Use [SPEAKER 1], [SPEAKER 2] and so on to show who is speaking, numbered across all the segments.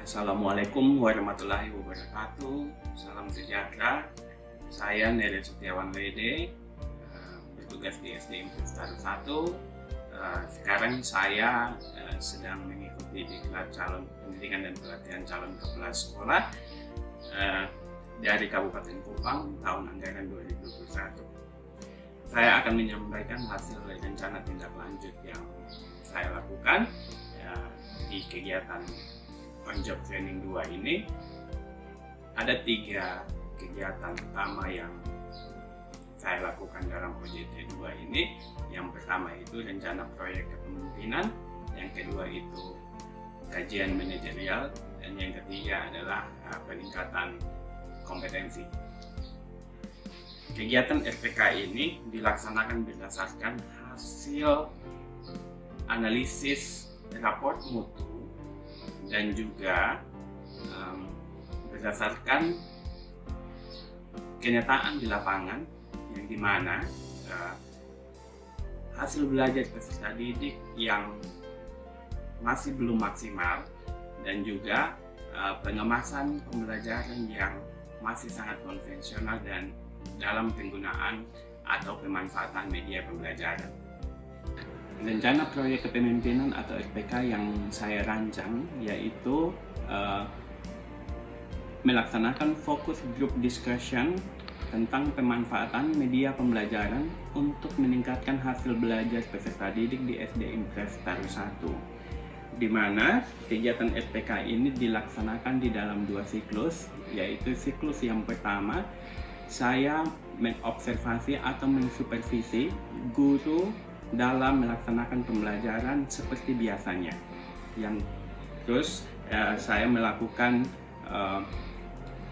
[SPEAKER 1] Assalamualaikum warahmatullahi wabarakatuh. Salam sejahtera. Saya Nere Setiawan Lede, bertugas di SD Impres 1. Sekarang saya sedang mengikuti diklat calon pendidikan dan pelatihan calon kepala sekolah dari Kabupaten Kupang tahun anggaran 2021. Saya akan menyampaikan hasil rencana tindak lanjut yang saya lakukan di kegiatan On Job Training 2 ini. Ada 3 kegiatan utama yang saya lakukan dalam OJT 2 ini. Yang pertama itu rencana proyek kepemimpinan, yang kedua itu kajian manajerial, dan yang ketiga adalah peningkatan kompetensi. Kegiatan RPK ini dilaksanakan berdasarkan hasil analisis raport mutu dan juga berdasarkan kenyataan di lapangan, yang dimana hasil belajar peserta didik yang masih belum maksimal dan juga pengemasan pembelajaran yang masih sangat konvensional dan dalam penggunaan atau pemanfaatan media pembelajaran. Rencana proyek kepemimpinan atau RPK yang saya rancang yaitu melaksanakan fokus group discussion tentang pemanfaatan media pembelajaran untuk meningkatkan hasil belajar peserta didik di SD Impres 1, di mana kegiatan RPK ini dilaksanakan di dalam 2 siklus, yaitu siklus yang pertama saya mengobservasi atau mensupervisi guru dalam melaksanakan pembelajaran seperti biasanya. Terus saya melakukan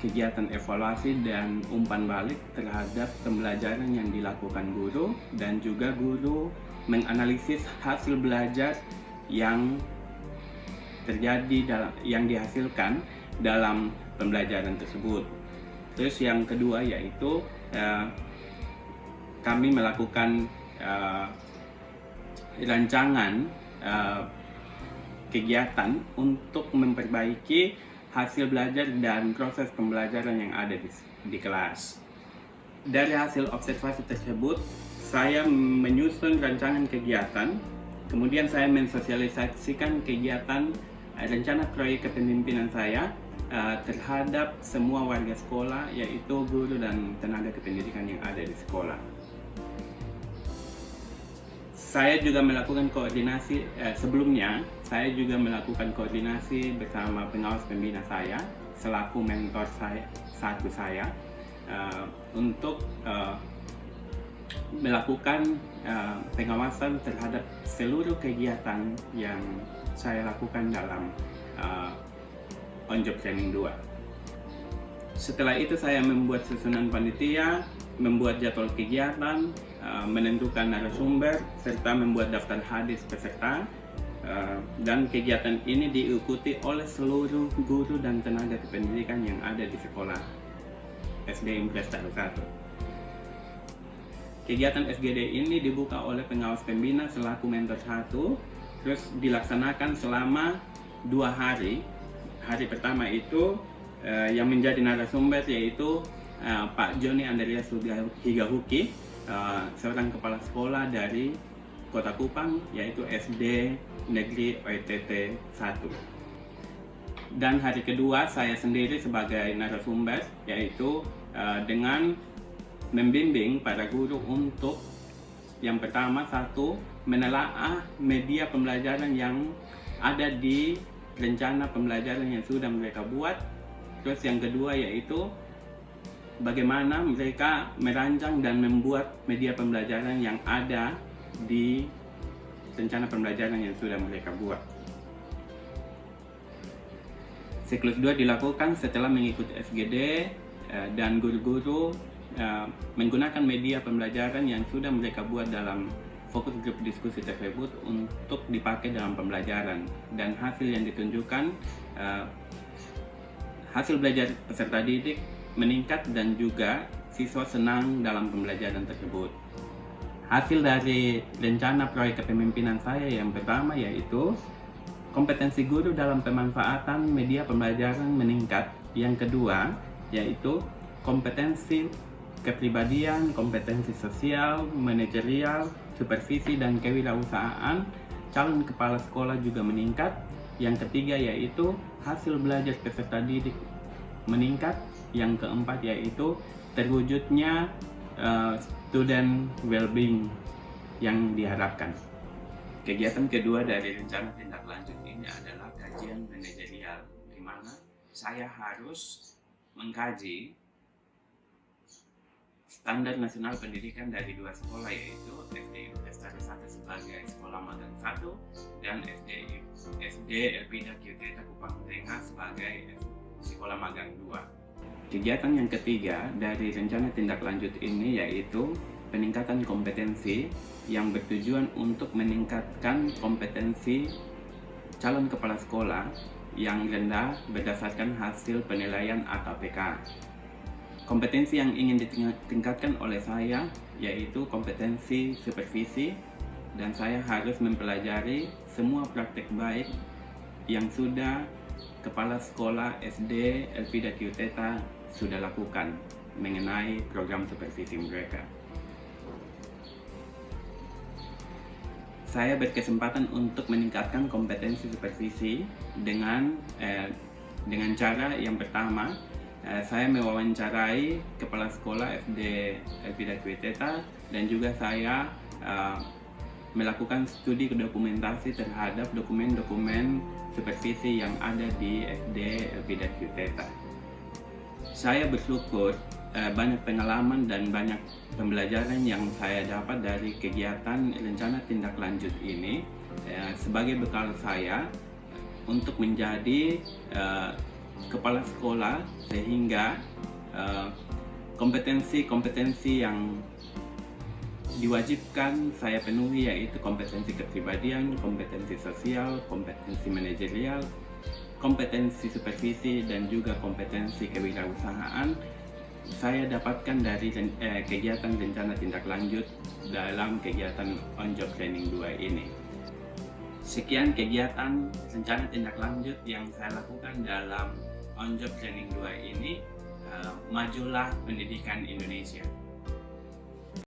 [SPEAKER 1] kegiatan evaluasi dan umpan balik terhadap pembelajaran yang dilakukan guru, dan juga guru menganalisis hasil belajar yang terjadi yang dihasilkan dalam pembelajaran tersebut. Terus yang kedua yaitu kami melakukan rancangan kegiatan untuk memperbaiki hasil belajar dan proses pembelajaran yang ada di kelas. Dari hasil observasi tersebut, saya menyusun rancangan kegiatan, kemudian saya mensosialisasikan kegiatan rencana proyek kepemimpinan saya terhadap semua warga sekolah, yaitu guru dan tenaga kependidikan yang ada di sekolah. Saya juga melakukan koordinasi, sebelumnya saya juga melakukan koordinasi bersama pengawas pembina saya selaku mentor saya untuk melakukan pengawasan terhadap seluruh kegiatan yang saya lakukan dalam On Job Training 2. Setelah itu saya membuat susunan panitia, membuat jadwal kegiatan, menentukan narasumber, serta membuat daftar hadis peserta, dan kegiatan ini diikuti oleh seluruh guru dan tenaga kependidikan yang ada di sekolah SD Impres 1. Kegiatan SGD ini dibuka oleh pengawas pembina selaku mentor 1, terus dilaksanakan selama 2 hari. Hari pertama itu yang menjadi narasumber yaitu Pak Joni Andreas Higahuki, seorang kepala sekolah dari Kota Kupang, yaitu SD Negeri OETT 1. Dan hari kedua saya sendiri sebagai narasumber, yaitu dengan membimbing para guru untuk yang pertama menelaah media pembelajaran yang ada di rencana pembelajaran yang sudah mereka buat. Terus yang kedua yaitu bagaimana mereka merancang dan membuat media pembelajaran yang ada di rencana pembelajaran yang sudah mereka buat. Siklus 2 dilakukan setelah mengikuti SGD dan guru-guru menggunakan media pembelajaran yang sudah mereka buat dalam fokus grup diskusi tersebut untuk dipakai dalam pembelajaran, dan hasil yang ditunjukkan hasil belajar peserta didik meningkat dan juga siswa senang dalam pembelajaran tersebut. Hasil dari rencana proyek kepemimpinan saya yang pertama yaitu Kompetensi guru dalam pemanfaatan media pembelajaran meningkat. Yang kedua, yaitu kompetensi kepribadian, kompetensi sosial, manajerial, supervisi, dan kewirausahaan calon kepala sekolah juga meningkat. Yang ketiga, yaitu hasil belajar peserta didik meningkat. Yang keempat, yaitu terwujudnya student well-being yang diharapkan. Kegiatan kedua dari rencana tindak lanjut ini adalah kajian manajerial, di mana saya harus mengkaji standar nasional pendidikan dari dua sekolah, yaitu SD Lestari 1 sebagai sekolah magang 1 dan SD Elpida Kyoteta Kupang Tengah sebagai sekolah magang 2. Kegiatan yang ketiga dari rencana tindak lanjut ini yaitu peningkatan kompetensi yang bertujuan untuk meningkatkan kompetensi calon kepala sekolah yang rendah berdasarkan hasil penilaian AKPK. Kompetensi yang ingin ditingkatkan oleh saya yaitu kompetensi supervisi, dan saya harus mempelajari semua praktek baik yang sudah kepala sekolah SD Elpida Kyoteta sudah lakukan mengenai program supervisi mereka. Saya berkesempatan untuk meningkatkan kompetensi supervisi dengan cara yang pertama, saya mewawancarai kepala sekolah SD Elpida Kyoteta, dan juga saya melakukan studi dokumentasi terhadap dokumen-dokumen supervisi yang ada di SD Elpida Kyoteta. Saya bersyukur banyak pengalaman dan banyak pembelajaran yang saya dapat dari kegiatan rencana tindak lanjut ini sebagai bekal saya untuk menjadi kepala sekolah, sehingga kompetensi-kompetensi yang diwajibkan saya penuhi yaitu kompetensi kepribadian, kompetensi sosial, kompetensi manajerial, kompetensi supervisi, dan juga kompetensi kewirausahaan saya dapatkan dari kegiatan rencana tindak lanjut dalam kegiatan On Job Training 2 ini. Sekian kegiatan rencana tindak lanjut yang saya lakukan dalam On Job Training 2 ini. Majulah pendidikan Indonesia.